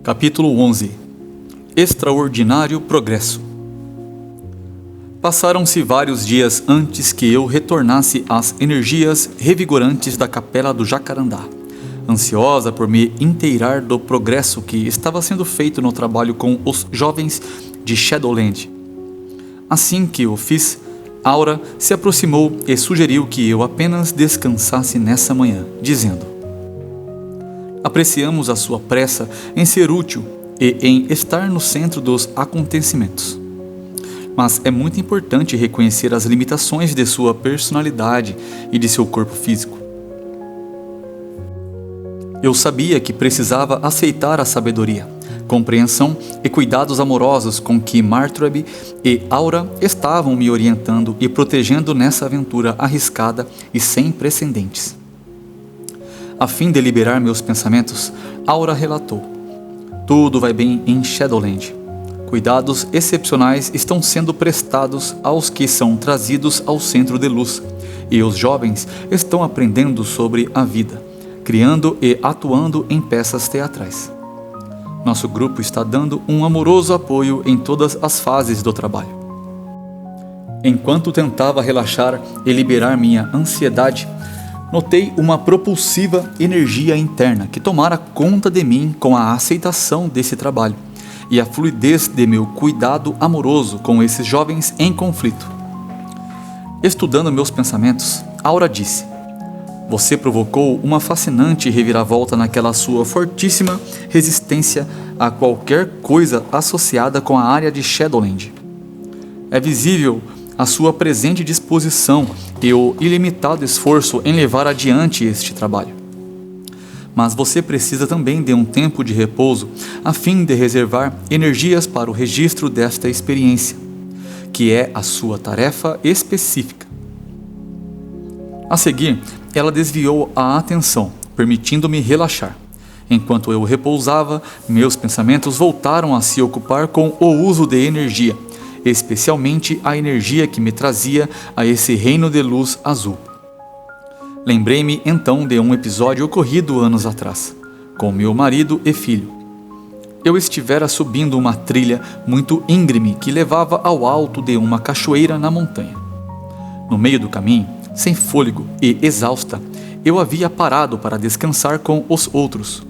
Capítulo 11. Extraordinário progresso. Passaram-se vários dias antes que eu retornasse às energias revigorantes da capela do Jacarandá, ansiosa por me inteirar do progresso que estava sendo feito no trabalho com os jovens de Shadowland. Assim que o fiz, Aura se aproximou e sugeriu que eu apenas descansasse nessa manhã, dizendo: apreciamos a sua pressa em ser útil e em estar no centro dos acontecimentos. Mas é muito importante reconhecer as limitações de sua personalidade e de seu corpo físico. Eu sabia que precisava aceitar a sabedoria, compreensão e cuidados amorosos com que Martreb e Aura estavam me orientando e protegendo nessa aventura arriscada e sem precedentes. A fim de liberar meus pensamentos, Aura relatou: tudo vai bem em Shadowland. Cuidados excepcionais estão sendo prestados aos que são trazidos ao centro de luz, e os jovens estão aprendendo sobre a vida, criando e atuando em peças teatrais. Nosso grupo está dando um amoroso apoio em todas as fases do trabalho. Enquanto tentava relaxar e liberar minha ansiedade, notei uma propulsiva energia interna que tomara conta de mim com a aceitação desse trabalho e a fluidez de meu cuidado amoroso com esses jovens em conflito. Estudando meus pensamentos, Aura disse: você provocou uma fascinante reviravolta naquela sua fortíssima resistência a qualquer coisa associada com a área de Shadowland. É visível a sua presente disposição e o ilimitado esforço em levar adiante este trabalho. Mas você precisa também de um tempo de repouso a fim de reservar energias para o registro desta experiência, que é a sua tarefa específica. A seguir, ela desviou a atenção, permitindo-me relaxar. Enquanto eu repousava, meus pensamentos voltaram a se ocupar com o uso de energia, especialmente a energia que me trazia a esse reino de luz azul. Lembrei-me então de um episódio ocorrido anos atrás, com meu marido e filho. Eu estivera subindo uma trilha muito íngreme que levava ao alto de uma cachoeira na montanha. No meio do caminho, sem fôlego e exausta, eu havia parado para descansar com os outros.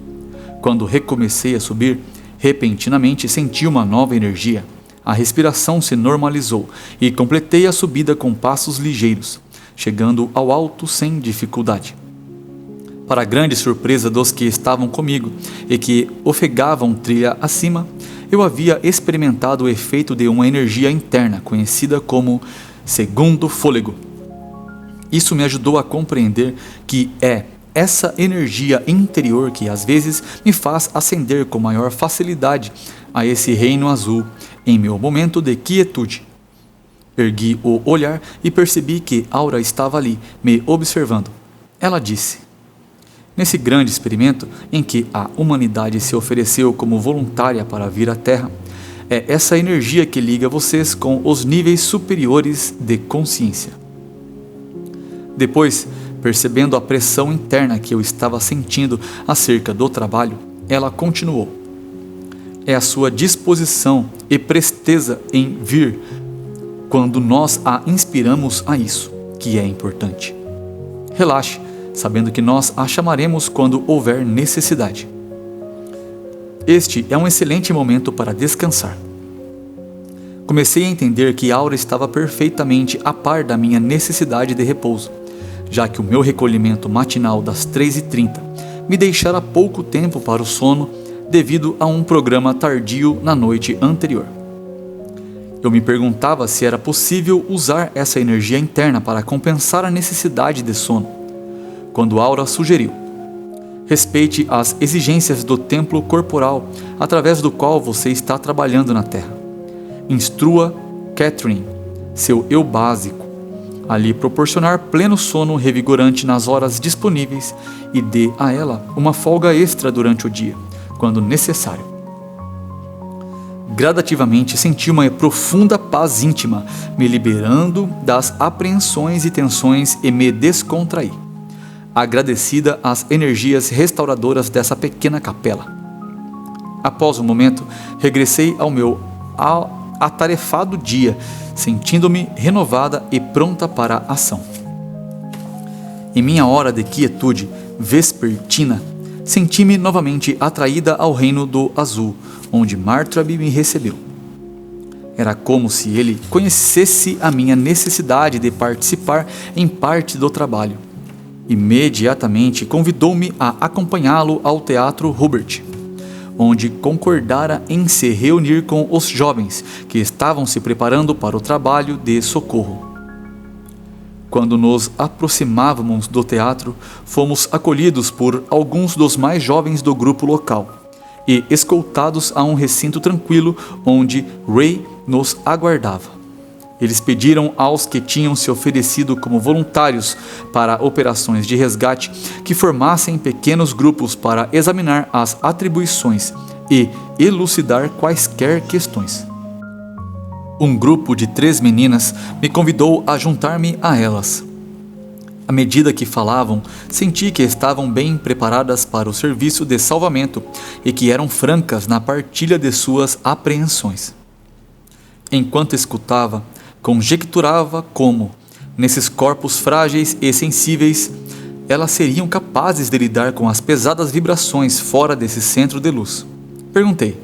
Quando recomecei a subir, repentinamente senti uma nova energia. A respiração se normalizou e completei a subida com passos ligeiros, chegando ao alto sem dificuldade. Para grande surpresa dos que estavam comigo e que ofegavam trilha acima, eu havia experimentado o efeito de uma energia interna conhecida como segundo fôlego. Isso me ajudou a compreender que é essa energia interior que às vezes me faz ascender com maior facilidade a esse reino azul em meu momento de quietude. Ergui o olhar e percebi que Aura estava ali, me observando. Ela disse: nesse grande experimento em que a humanidade se ofereceu como voluntária para vir à Terra, é essa energia que liga vocês com os níveis superiores de consciência. Depois, percebendo a pressão interna que eu estava sentindo acerca do trabalho, ela continuou: é a sua disposição e presteza em vir quando nós a inspiramos a isso, que é importante. Relaxe, sabendo que nós a chamaremos quando houver necessidade. Este é um excelente momento para descansar. Comecei a entender que Aura estava perfeitamente a par da minha necessidade de repouso, já que o meu recolhimento matinal das 3h30 me deixara pouco tempo para o sono devido a um programa tardio na noite anterior. Eu me perguntava se era possível usar essa energia interna para compensar a necessidade de sono, quando Aura sugeriu: respeite as exigências do templo corporal através do qual você está trabalhando na Terra. Instrua Catherine, seu eu básico, a lhe proporcionar pleno sono revigorante nas horas disponíveis e dê a ela uma folga extra durante o dia, quando necessário. Gradativamente senti uma profunda paz íntima, me liberando das apreensões e tensões e me descontraí, agradecida às energias restauradoras dessa pequena capela. Após um momento, regressei ao meu atarefado dia, sentindo-me renovada e pronta para a ação. Em minha hora de quietude vespertina, senti-me novamente atraída ao reino do azul, onde Martrabi me recebeu. Era como se ele conhecesse a minha necessidade de participar em parte do trabalho. Imediatamente convidou-me a acompanhá-lo ao Teatro Hubert, onde concordara em se reunir com os jovens que estavam se preparando para o trabalho de socorro. Quando nos aproximávamos do teatro, fomos acolhidos por alguns dos mais jovens do grupo local e escoltados a um recinto tranquilo onde Ray nos aguardava. Eles pediram aos que tinham se oferecido como voluntários para operações de resgate que formassem pequenos grupos para examinar as atribuições e elucidar quaisquer questões. Um grupo de 3 meninas me convidou a juntar-me a elas. À medida que falavam, senti que estavam bem preparadas para o serviço de salvamento e que eram francas na partilha de suas apreensões. Enquanto escutava, conjecturava como, nesses corpos frágeis e sensíveis, elas seriam capazes de lidar com as pesadas vibrações fora desse centro de luz. Perguntei: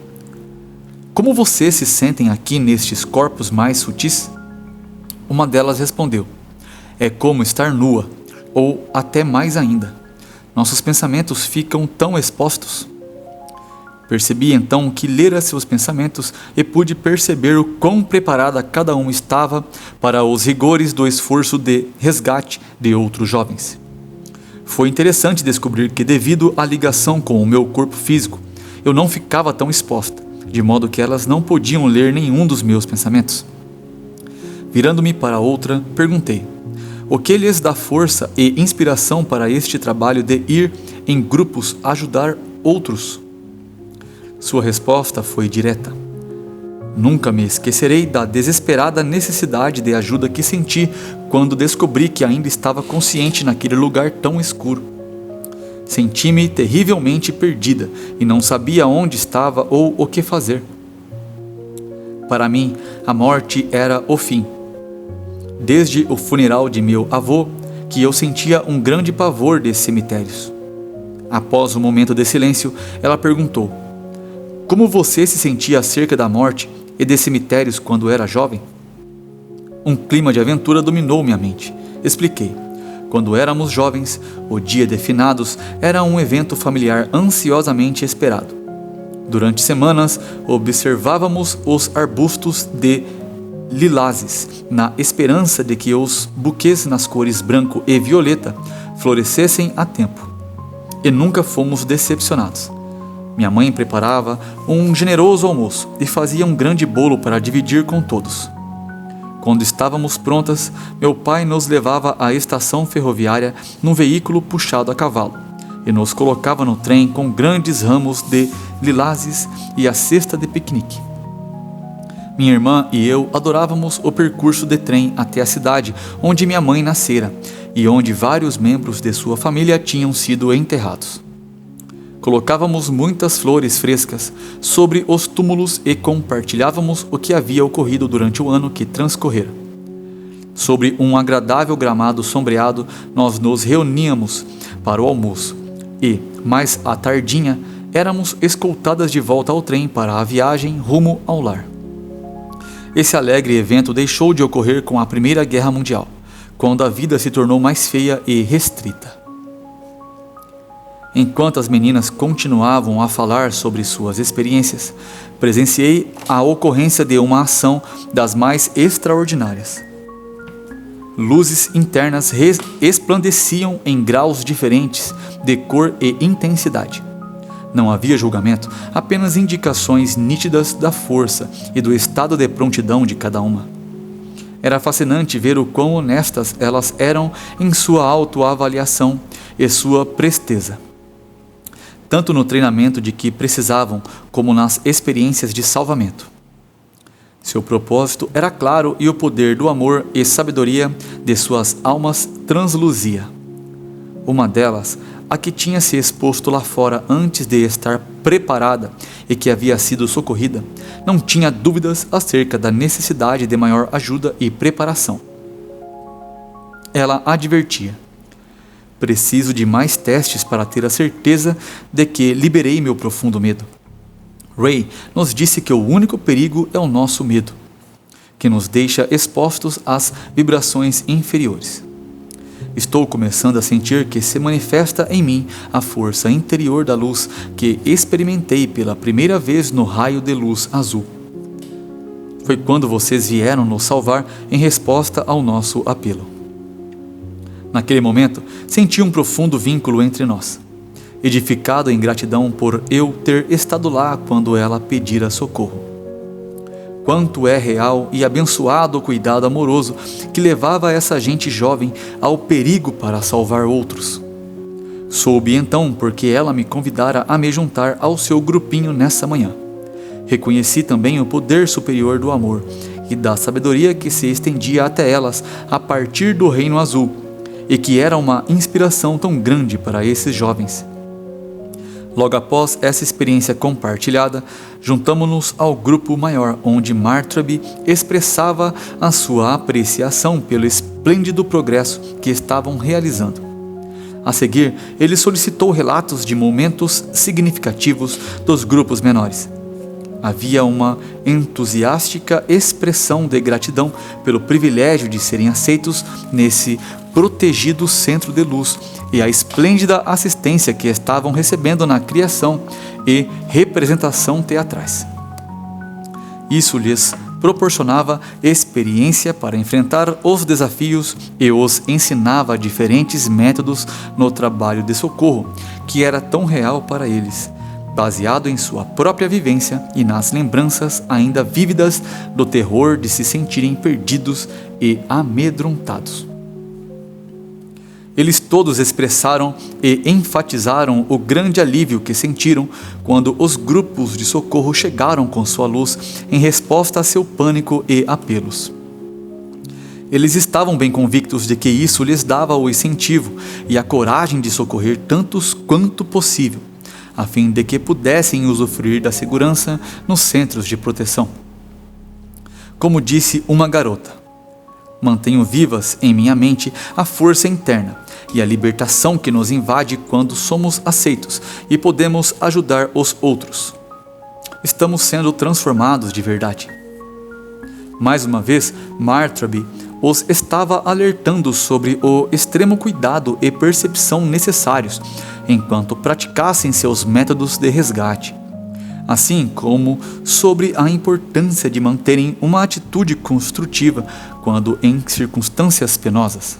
como vocês se sentem aqui nestes corpos mais sutis? Uma delas respondeu: é como estar nua, ou até mais ainda. Nossos pensamentos ficam tão expostos. Percebi então que lera seus pensamentos e pude perceber o quão preparada cada um estava para os rigores do esforço de resgate de outros jovens. Foi interessante descobrir que, devido à ligação com o meu corpo físico, eu não ficava tão exposta, de modo que elas não podiam ler nenhum dos meus pensamentos. Virando-me para outra, perguntei: o que lhes dá força e inspiração para este trabalho de ir em grupos ajudar outros? Sua resposta foi direta: nunca me esquecerei da desesperada necessidade de ajuda que senti quando descobri que ainda estava consciente naquele lugar tão escuro. Senti-me terrivelmente perdida e não sabia onde estava ou o que fazer. Para mim, a morte era o fim. Desde o funeral de meu avô, que eu sentia um grande pavor de cemitérios. Após um momento de silêncio, ela perguntou: como você se sentia acerca da morte e de cemitérios quando era jovem? Um clima de aventura dominou minha mente. Expliquei: quando éramos jovens, o dia de finados era um evento familiar ansiosamente esperado. Durante semanas, observávamos os arbustos de lilazes, na esperança de que os buquês nas cores branco e violeta florescessem a tempo. E nunca fomos decepcionados. Minha mãe preparava um generoso almoço e fazia um grande bolo para dividir com todos. Quando estávamos prontas, meu pai nos levava à estação ferroviária num veículo puxado a cavalo e nos colocava no trem com grandes ramos de lilazes e a cesta de piquenique. Minha irmã e eu adorávamos o percurso de trem até a cidade onde minha mãe nascera e onde vários membros de sua família tinham sido enterrados. Colocávamos muitas flores frescas sobre os túmulos e compartilhávamos o que havia ocorrido durante o ano que transcorrera. Sobre um agradável gramado sombreado, nós nos reuníamos para o almoço e, mais à tardinha, éramos escoltadas de volta ao trem para a viagem rumo ao lar. Esse alegre evento deixou de ocorrer com a Primeira Guerra Mundial, quando a vida se tornou mais feia e restrita. Enquanto as meninas continuavam a falar sobre suas experiências, presenciei a ocorrência de uma ação das mais extraordinárias. Luzes internas resplandeciam em graus diferentes de cor e intensidade. Não havia julgamento, apenas indicações nítidas da força e do estado de prontidão de cada uma. Era fascinante ver o quão honestas elas eram em sua autoavaliação e sua presteza, tanto no treinamento de que precisavam, como nas experiências de salvamento. Seu propósito era claro e o poder do amor e sabedoria de suas almas transluzia. Uma delas, a que tinha se exposto lá fora antes de estar preparada e que havia sido socorrida, não tinha dúvidas acerca da necessidade de maior ajuda e preparação. Ela advertia: preciso de mais testes para ter a certeza de que liberei meu profundo medo. Ray nos disse que o único perigo é o nosso medo, que nos deixa expostos às vibrações inferiores. Estou começando a sentir que se manifesta em mim a força interior da luz que experimentei pela primeira vez no raio de luz azul. Foi quando vocês vieram nos salvar em resposta ao nosso apelo. Naquele momento, senti um profundo vínculo entre nós, edificado em gratidão por eu ter estado lá quando ela pedira socorro. Quanto é real e abençoado o cuidado amoroso que levava essa gente jovem ao perigo para salvar outros. Soube então porque ela me convidara a me juntar ao seu grupinho nessa manhã. Reconheci também o poder superior do amor e da sabedoria que se estendia até elas a partir do Reino Azul, e que era uma inspiração tão grande para esses jovens. Logo após essa experiência compartilhada, juntamo-nos ao grupo maior, onde Martrabi expressava a sua apreciação pelo esplêndido progresso que estavam realizando. A seguir, ele solicitou relatos de momentos significativos dos grupos menores. Havia uma entusiástica expressão de gratidão pelo privilégio de serem aceitos nesse protegido centro de luz e a esplêndida assistência que estavam recebendo na criação e representação teatrais. Isso lhes proporcionava experiência para enfrentar os desafios e os ensinava diferentes métodos no trabalho de socorro, que era tão real para eles, baseado em sua própria vivência e nas lembranças ainda vívidas do terror de se sentirem perdidos e amedrontados. Eles todos expressaram e enfatizaram o grande alívio que sentiram quando os grupos de socorro chegaram com sua luz em resposta a seu pânico e apelos. Eles estavam bem convictos de que isso lhes dava o incentivo e a coragem de socorrer tantos quanto possível, a fim de que pudessem usufruir da segurança nos centros de proteção. Como disse uma garota: mantenho vivas em minha mente a força interna e a libertação que nos invade quando somos aceitos e podemos ajudar os outros. Estamos sendo transformados de verdade. Mais uma vez, Martrabi os estava alertando sobre o extremo cuidado e percepção necessários enquanto praticassem seus métodos de resgate, assim como sobre a importância de manterem uma atitude construtiva quando em circunstâncias penosas.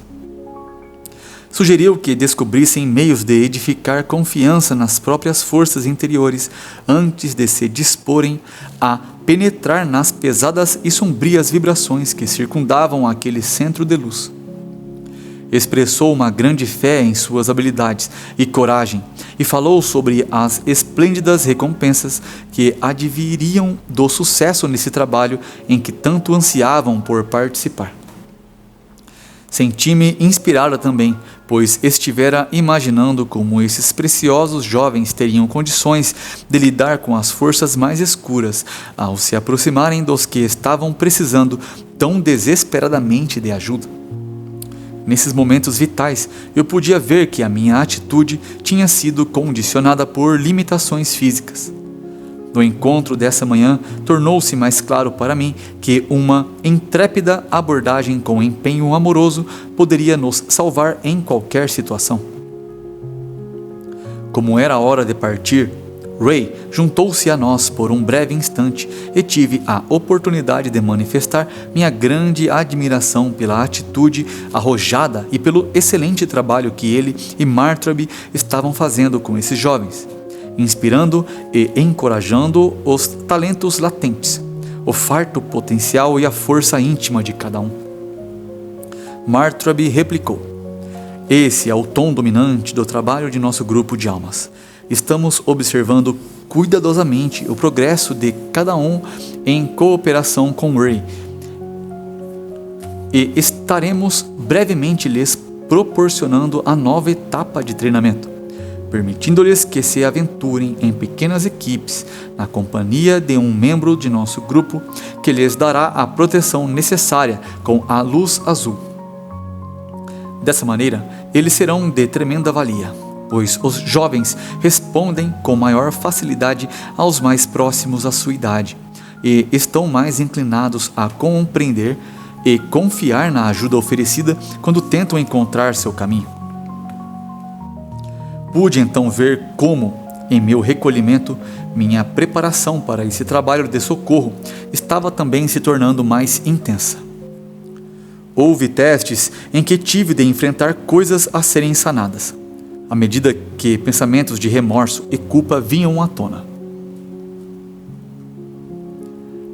Sugeriu que descobrissem meios de edificar confiança nas próprias forças interiores antes de se disporem a penetrar nas pesadas e sombrias vibrações que circundavam aquele centro de luz. Expressou uma grande fé em suas habilidades e coragem e falou sobre as esplêndidas recompensas que adviriam do sucesso nesse trabalho em que tanto ansiavam por participar. Senti-me inspirada também, pois estivera imaginando como esses preciosos jovens teriam condições de lidar com as forças mais escuras ao se aproximarem dos que estavam precisando tão desesperadamente de ajuda. Nesses momentos vitais, eu podia ver que a minha atitude tinha sido condicionada por limitações físicas. No encontro dessa manhã, tornou-se mais claro para mim que uma intrépida abordagem com empenho amoroso poderia nos salvar em qualquer situação. Como era hora de partir, Ray juntou-se a nós por um breve instante e tive a oportunidade de manifestar minha grande admiração pela atitude arrojada e pelo excelente trabalho que ele e Martrabi estavam fazendo com esses jovens, inspirando e encorajando os talentos latentes, o farto potencial e a força íntima de cada um. Martrabi replicou: esse é o tom dominante do trabalho de nosso grupo de almas. Estamos observando cuidadosamente o progresso de cada um em cooperação com Ray e estaremos brevemente lhes proporcionando a nova etapa de treinamento. permitindo-lhes que se aventurem em pequenas equipes na companhia de um membro de nosso grupo que lhes dará a proteção necessária com a luz azul. Dessa maneira, eles serão de tremenda valia, pois os jovens respondem com maior facilidade aos mais próximos à sua idade e estão mais inclinados a compreender e confiar na ajuda oferecida quando tentam encontrar seu caminho. Pude então ver como, em meu recolhimento, minha preparação para esse trabalho de socorro estava também se tornando mais intensa. Houve testes em que tive de enfrentar coisas a serem sanadas, à medida que pensamentos de remorso e culpa vinham à tona.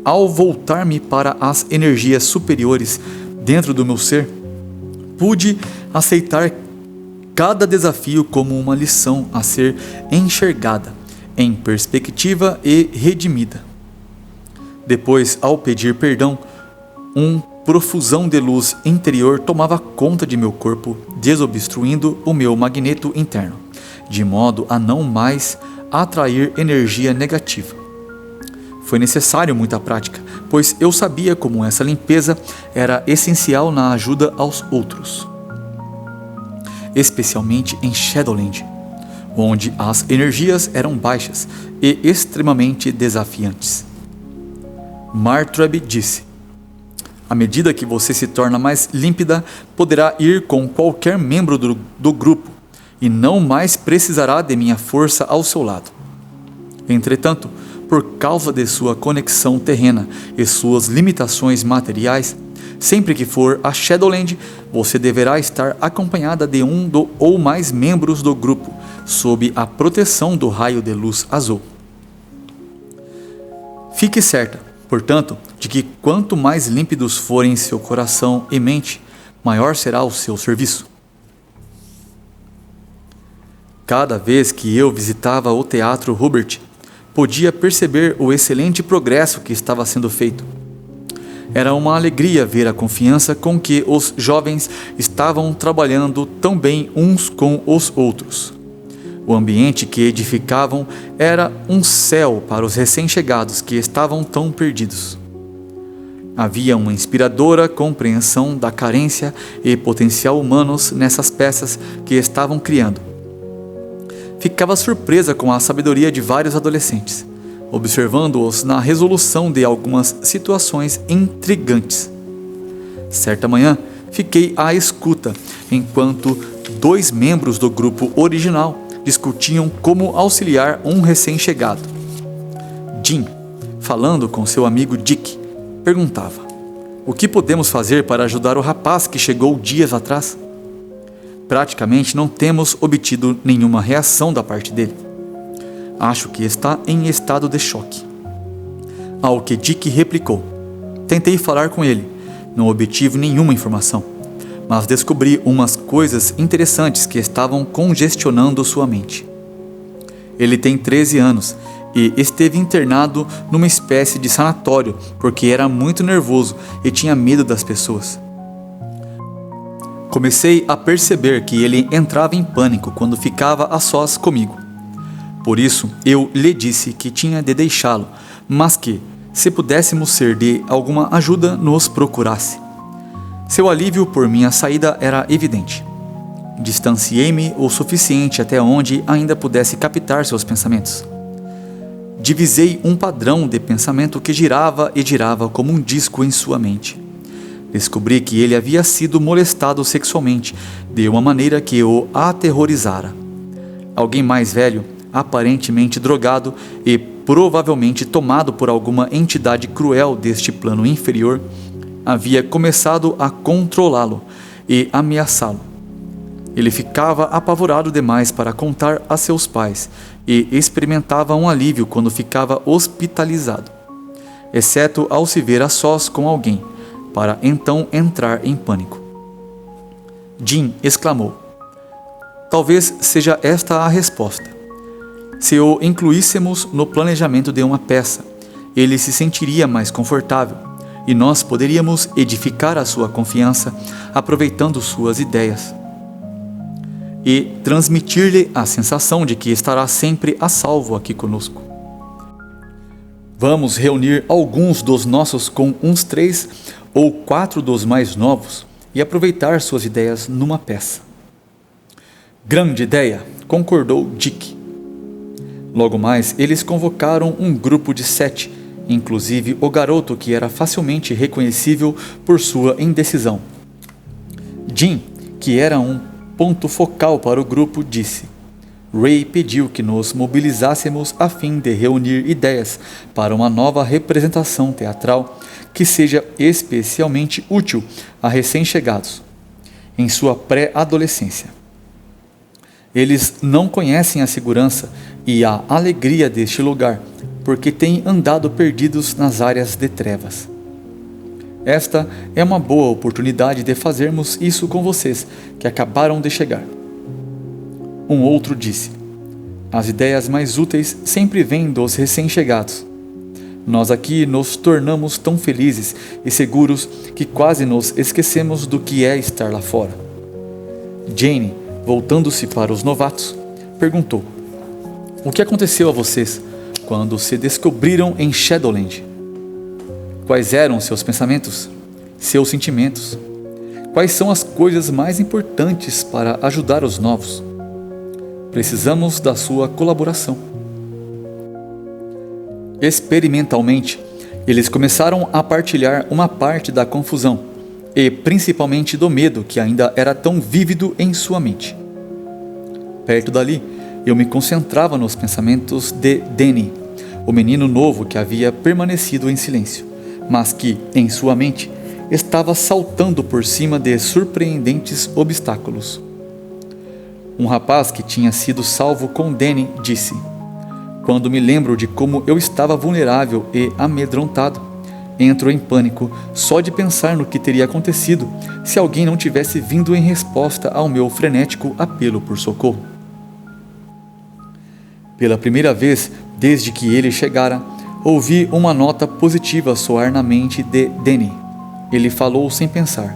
Ao voltar-me para as energias superiores dentro do meu ser, pude aceitar cada desafio como uma lição a ser enxergada, em perspectiva e redimida. Depois, ao pedir perdão, profusão de luz interior tomava conta de meu corpo, desobstruindo o meu magneto interno, de modo a não mais atrair energia negativa. Foi necessário muita prática, pois eu sabia como essa limpeza era essencial na ajuda aos outros, especialmente em Shadowland, onde as energias eram baixas e extremamente desafiantes. Martrab disse: à medida que você se torna mais límpida, poderá ir com qualquer membro do grupo e não mais precisará de minha força ao seu lado. Entretanto, por causa de sua conexão terrena e suas limitações materiais, sempre que for a Shadowland, você deverá estar acompanhada de ou mais membros do grupo, sob a proteção do raio de luz azul. Fique certa, portanto, de que quanto mais límpidos forem seu coração e mente, maior será o seu serviço. Cada vez que eu visitava o Teatro Hubert, podia perceber o excelente progresso que estava sendo feito. Era uma alegria ver a confiança com que os jovens estavam trabalhando tão bem uns com os outros. O ambiente que edificavam era um céu para os recém-chegados que estavam tão perdidos. Havia uma inspiradora compreensão da carência e potencial humanos nessas peças que estavam criando. Ficava surpresa com a sabedoria de vários adolescentes, observando-os na resolução de algumas situações intrigantes. Certa manhã, fiquei à escuta enquanto 2 membros do grupo original discutiam como auxiliar um recém-chegado. Jim, falando com seu amigo Dick, perguntava: o que podemos fazer para ajudar o rapaz que chegou dias atrás? Praticamente não temos obtido nenhuma reação da parte dele. Acho que está em estado de choque. Ao que Dick replicou: tentei falar com ele, não obtive nenhuma informação, mas descobri umas coisas interessantes que estavam congestionando sua mente. Ele tem 13 anos e esteve internado numa espécie de sanatório porque era muito nervoso e tinha medo das pessoas. Comecei a perceber que ele entrava em pânico quando ficava a sós comigo. Por isso, eu lhe disse que tinha de deixá-lo, mas que, se pudéssemos ser de alguma ajuda, nos procurasse. Seu alívio por minha saída era evidente. Distanciei-me o suficiente até onde ainda pudesse captar seus pensamentos. Divisei um padrão de pensamento que girava e girava como um disco em sua mente. Descobri que ele havia sido molestado sexualmente de uma maneira que o aterrorizara. Alguém mais velho, aparentemente drogado e provavelmente tomado por alguma entidade cruel deste plano inferior, havia começado a controlá-lo e ameaçá-lo. Ele ficava apavorado demais para contar a seus pais e experimentava um alívio quando ficava hospitalizado, exceto ao se ver a sós com alguém, para então entrar em pânico. Jim exclamou: talvez seja esta a resposta. Se o incluíssemos no planejamento de uma peça, ele se sentiria mais confortável e nós poderíamos edificar a sua confiança aproveitando suas ideias. e transmitir-lhe a sensação de que estará sempre a salvo aqui conosco. Vamos reunir alguns dos nossos com uns 3 ou 4 dos mais novos e aproveitar suas ideias numa peça. Grande ideia, concordou Dick. Logo mais, eles convocaram um grupo de 7, inclusive o garoto que era facilmente reconhecível por sua indecisão. Jim, que era um ponto focal para o grupo, disse: Ray pediu que nos mobilizássemos a fim de reunir ideias para uma nova representação teatral que seja especialmente útil a recém-chegados, em sua pré-adolescência. Eles não conhecem a segurança e a alegria deste lugar, porque têm andado perdidos nas áreas de trevas. Esta é uma boa oportunidade de fazermos isso com vocês, que acabaram de chegar. Um outro disse: as ideias mais úteis sempre vêm dos recém-chegados. Nós aqui nos tornamos tão felizes e seguros que quase nos esquecemos do que é estar lá fora. Jane, voltando-se para os novatos, perguntou: o que aconteceu a vocês quando se descobriram em Shadowland? Quais eram seus pensamentos, seus sentimentos? Quais são as coisas mais importantes para ajudar os novos? Precisamos da sua colaboração. Experimentalmente, eles começaram a partilhar uma parte da confusão e principalmente do medo que ainda era tão vívido em sua mente. Perto dali, eu me concentrava nos pensamentos de Danny, o menino novo que havia permanecido em silêncio, mas que, em sua mente, estava saltando por cima de surpreendentes obstáculos. Um rapaz que tinha sido salvo com Danny disse: quando me lembro de como eu estava vulnerável e amedrontado, entro em pânico só de pensar no que teria acontecido se alguém não tivesse vindo em resposta ao meu frenético apelo por socorro. Pela primeira vez desde que ele chegara, ouvi uma nota positiva soar na mente de Danny. Ele falou sem pensar: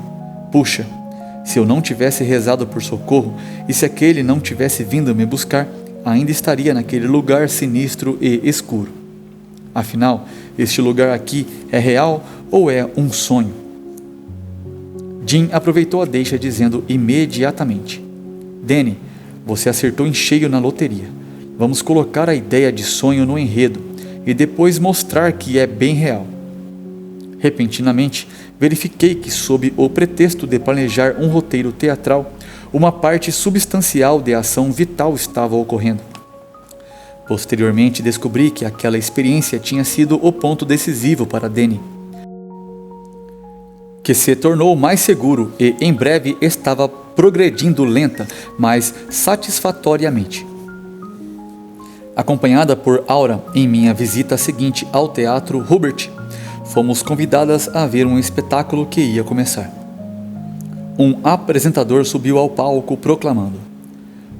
puxa, se eu não tivesse rezado por socorro e se aquele não tivesse vindo me buscar, ainda estaria naquele lugar sinistro e escuro. Afinal, este lugar aqui é real ou é um sonho? Jim aproveitou a deixa dizendo imediatamente: Danny, você acertou em cheio na loteria. Vamos colocar a ideia de sonho no enredo e depois mostrar que é bem real. Repentinamente, verifiquei que, sob o pretexto de planejar um roteiro teatral, uma parte substancial de ação vital estava ocorrendo. Posteriormente, descobri que aquela experiência tinha sido o ponto decisivo para Danny, que se tornou mais seguro e, em breve, estava progredindo lenta, mas satisfatoriamente. Acompanhada por Aura em minha visita seguinte ao Teatro Hubert, fomos convidadas a ver um espetáculo que ia começar. Um apresentador subiu ao palco proclamando: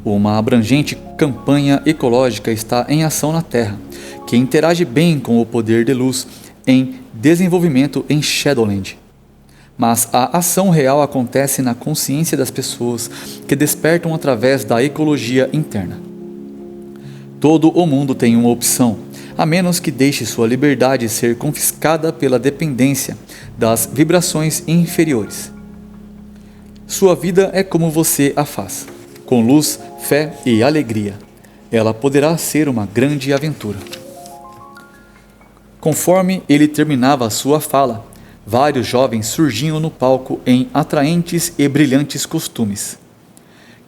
uma abrangente campanha ecológica está em ação na Terra, que interage bem com o poder de luz em desenvolvimento em Shadowland. Mas a ação real acontece na consciência das pessoas que despertam através da ecologia interna. Todo o mundo tem uma opção, a menos que deixe sua liberdade ser confiscada pela dependência das vibrações inferiores. Sua vida é como você a faz, com luz, fé e alegria. Ela poderá ser uma grande aventura. Conforme ele terminava a sua fala, vários jovens surgiam no palco em atraentes e brilhantes costumes.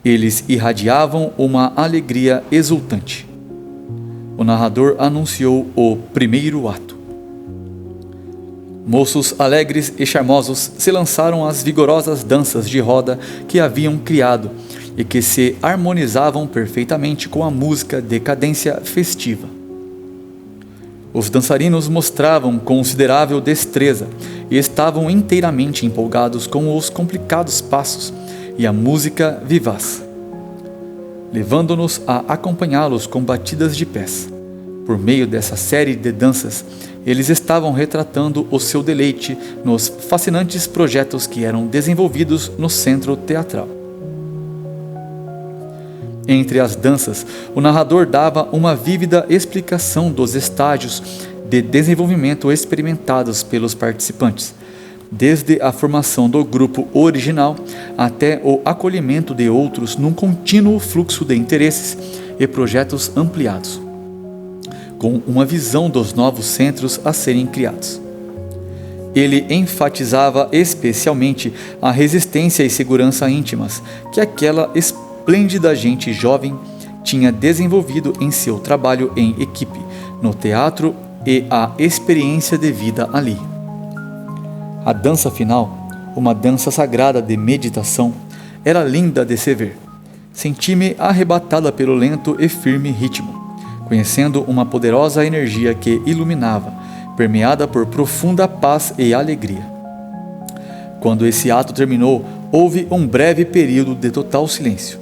Eles irradiavam uma alegria exultante. O narrador anunciou o primeiro ato. Moços alegres e charmosos se lançaram às vigorosas danças de roda que haviam criado e que se harmonizavam perfeitamente com a música de cadência festiva. Os dançarinos mostravam considerável destreza e estavam inteiramente empolgados com os complicados passos e a música vivaz, levando-nos a acompanhá-los com batidas de pés. Por meio dessa série de danças, eles estavam retratando o seu deleite nos fascinantes projetos que eram desenvolvidos no centro teatral. Entre as danças, o narrador dava uma vívida explicação dos estágios de desenvolvimento experimentados pelos participantes, desde a formação do grupo original até o acolhimento de outros num contínuo fluxo de interesses e projetos ampliados, com uma visão dos novos centros a serem criados. Ele enfatizava especialmente a resistência e segurança íntimas que aquela esplêndida gente jovem tinha desenvolvido em seu trabalho em equipe, no teatro e a experiência de vida ali. A dança final, uma dança sagrada de meditação, era linda de se ver. Senti-me arrebatada pelo lento e firme ritmo, conhecendo uma poderosa energia que iluminava, permeada por profunda paz e alegria. Quando esse ato terminou, houve um breve período de total silêncio.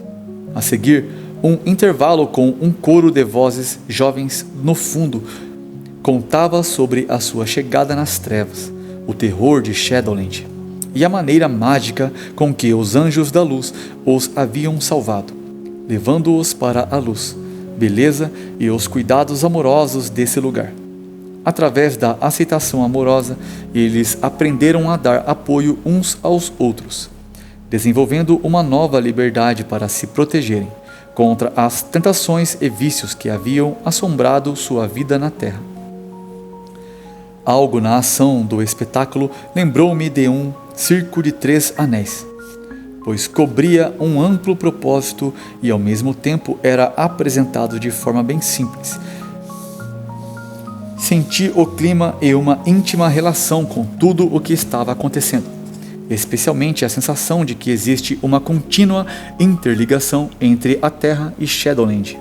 A seguir, um intervalo com um coro de vozes jovens no fundo contava sobre a sua chegada nas trevas, o terror de Shadowland e a maneira mágica com que os anjos da luz os haviam salvado, levando-os para a luz, beleza e os cuidados amorosos desse lugar. Através da aceitação amorosa, eles aprenderam a dar apoio uns aos outros, desenvolvendo uma nova liberdade para se protegerem contra as tentações e vícios que haviam assombrado sua vida na Terra. Algo na ação do espetáculo lembrou-me de um circo de 3 anéis, pois cobria um amplo propósito e ao mesmo tempo era apresentado de forma bem simples. Senti o clima e uma íntima relação com tudo o que estava acontecendo, especialmente a sensação de que existe uma contínua interligação entre a Terra e Shadowland.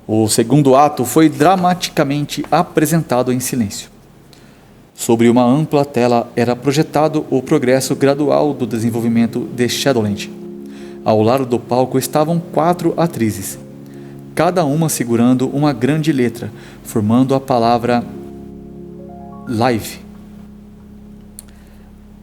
O segundo ato foi dramaticamente apresentado em silêncio. Sobre uma ampla tela era projetado o progresso gradual do desenvolvimento de Shadowland. Ao lado do palco estavam 4 atrizes, cada uma segurando uma grande letra, formando a palavra Live.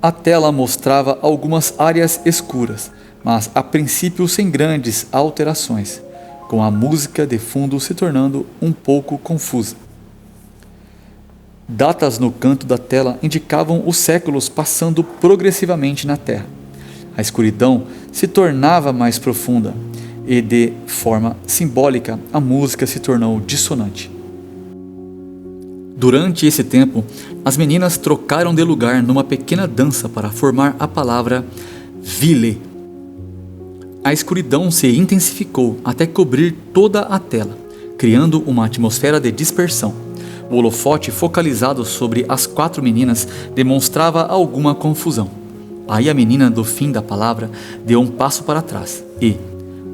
A tela mostrava algumas áreas escuras, mas a princípio sem grandes alterações, com a música de fundo se tornando um pouco confusa. Datas no canto da tela indicavam os séculos passando progressivamente na Terra. A escuridão se tornava mais profunda e, de forma simbólica, a música se tornou dissonante. Durante esse tempo, as meninas trocaram de lugar numa pequena dança para formar a palavra Ville. A escuridão se intensificou até cobrir toda a tela, criando uma atmosfera de dispersão. O holofote focalizado sobre as 4 meninas demonstrava alguma confusão. Aí a menina do fim da palavra deu um passo para trás e,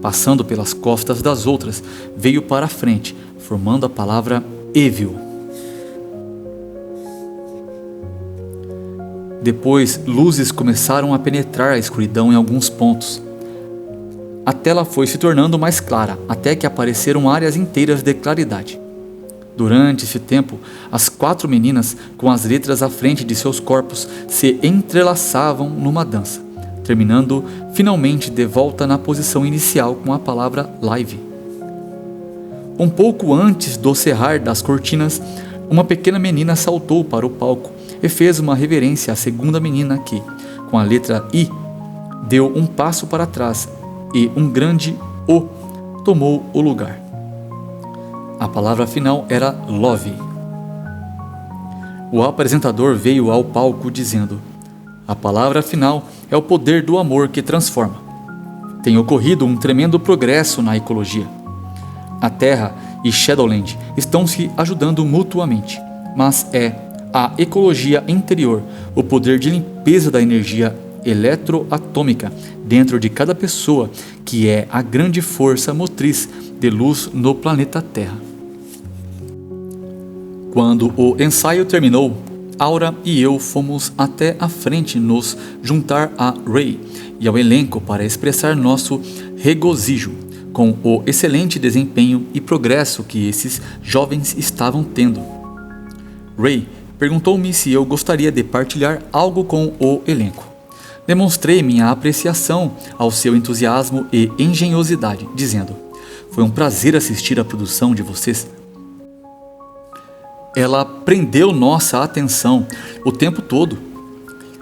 passando pelas costas das outras, veio para a frente, formando a palavra Evil. Depois, luzes começaram a penetrar a escuridão em alguns pontos. A tela foi se tornando mais clara, até que apareceram áreas inteiras de claridade. Durante esse tempo, as 4 meninas, com as letras à frente de seus corpos, se entrelaçavam numa dança, terminando finalmente de volta na posição inicial com a palavra Live. Um pouco antes do cerrar das cortinas, uma pequena menina saltou para o palco e fez uma reverência à segunda menina que, com a letra I, deu um passo para trás e um grande O tomou o lugar. A palavra final era Love. O apresentador veio ao palco dizendo: a palavra final é o poder do amor que transforma. Tem ocorrido um tremendo progresso na ecologia. A Terra e Shadowland estão se ajudando mutuamente, mas é a ecologia interior, o poder de limpeza da energia eletroatômica dentro de cada pessoa que é a grande força motriz de luz no planeta Terra. Quando o ensaio terminou, Aura e eu fomos até a frente nos juntar a Ray e ao elenco para expressar nosso regozijo com o excelente desempenho e progresso que esses jovens estavam tendo. Ray perguntou-me se eu gostaria de partilhar algo com o elenco. Demonstrei minha apreciação ao seu entusiasmo e engenhosidade, dizendo: foi um prazer assistir à produção de vocês. Ela prendeu nossa atenção o tempo todo.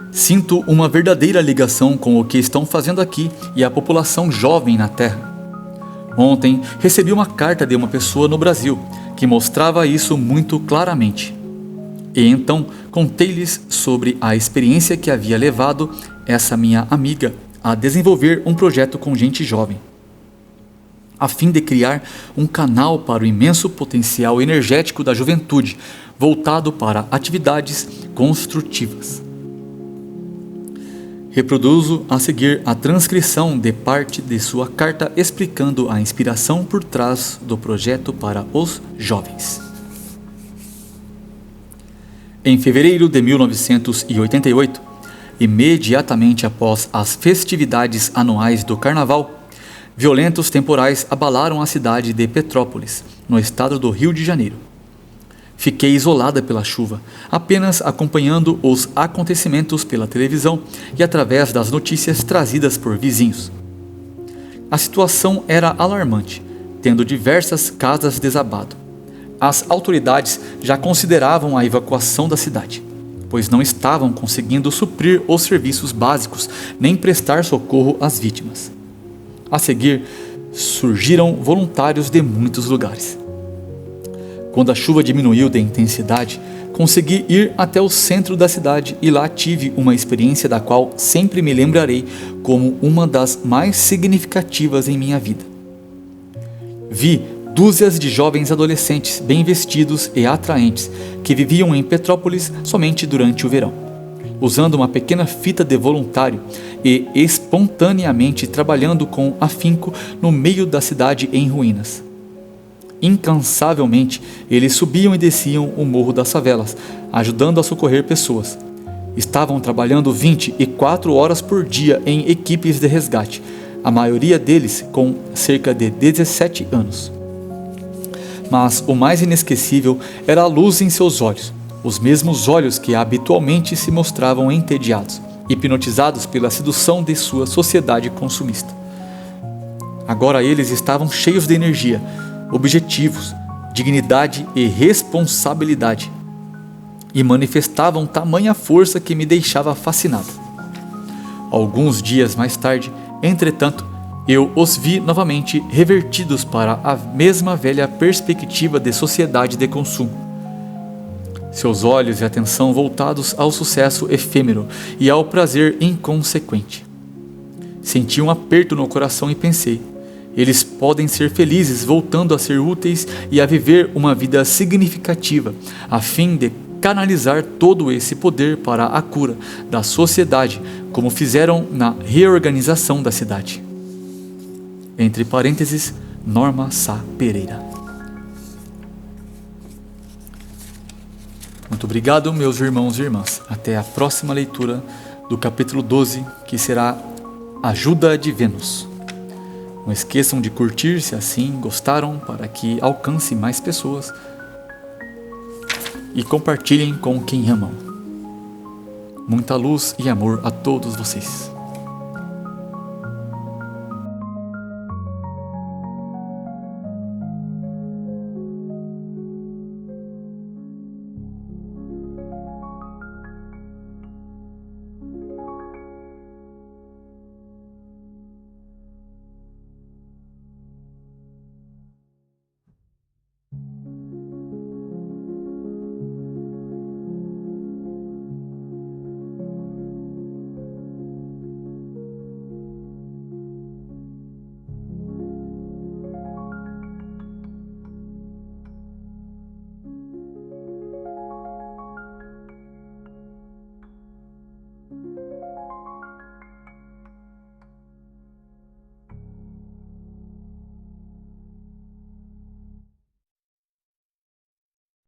Sinto uma verdadeira ligação com o que estão fazendo aqui e a população jovem na Terra. Ontem recebi uma carta de uma pessoa no Brasil que mostrava isso muito claramente. E então contei-lhes sobre a experiência que havia levado essa minha amiga a desenvolver um projeto com gente jovem, a fim de criar um canal para o imenso potencial energético da juventude, voltado para atividades construtivas. Reproduzo a seguir a transcrição de parte de sua carta explicando a inspiração por trás do projeto para os jovens. Em fevereiro de 1988, imediatamente após as festividades anuais do Carnaval, violentos temporais abalaram a cidade de Petrópolis, no estado do Rio de Janeiro. Fiquei isolada pela chuva, apenas acompanhando os acontecimentos pela televisão e através das notícias trazidas por vizinhos. A situação era alarmante, tendo diversas casas desabado. As autoridades já consideravam a evacuação da cidade, pois não estavam conseguindo suprir os serviços básicos nem prestar socorro às vítimas. A seguir, surgiram voluntários de muitos lugares. Quando a chuva diminuiu de intensidade, consegui ir até o centro da cidade e lá tive uma experiência da qual sempre me lembrarei como uma das mais significativas em minha vida. Vi dúzias de jovens adolescentes bem vestidos e atraentes que viviam em Petrópolis somente durante o verão, usando uma pequena fita de voluntário e espontaneamente trabalhando com afinco no meio da cidade em ruínas. Incansavelmente, eles subiam e desciam o morro das favelas, ajudando a socorrer pessoas. Estavam trabalhando 24 horas por dia em equipes de resgate, a maioria deles com cerca de 17 anos. Mas o mais inesquecível era a luz em seus olhos, os mesmos olhos que habitualmente se mostravam entediados, hipnotizados pela sedução de sua sociedade consumista. Agora eles estavam cheios de energia, objetivos, dignidade e responsabilidade, e manifestavam tamanha força que me deixava fascinado. Alguns dias mais tarde, entretanto, eu os vi novamente revertidos para a mesma velha perspectiva de sociedade de consumo. Seus olhos e atenção voltados ao sucesso efêmero e ao prazer inconsequente. Senti um aperto no coração e pensei: eles podem ser felizes voltando a ser úteis e a viver uma vida significativa, a fim de canalizar todo esse poder para a cura da sociedade, como fizeram na reorganização da cidade. Entre parênteses, Norma Sá Pereira. Muito obrigado, meus irmãos e irmãs. Até a próxima leitura do capítulo 12, que será Ajuda de Vênus. Não esqueçam de curtir se assim gostaram, para que alcance mais pessoas, e compartilhem com quem amam. Muita luz e amor a todos vocês.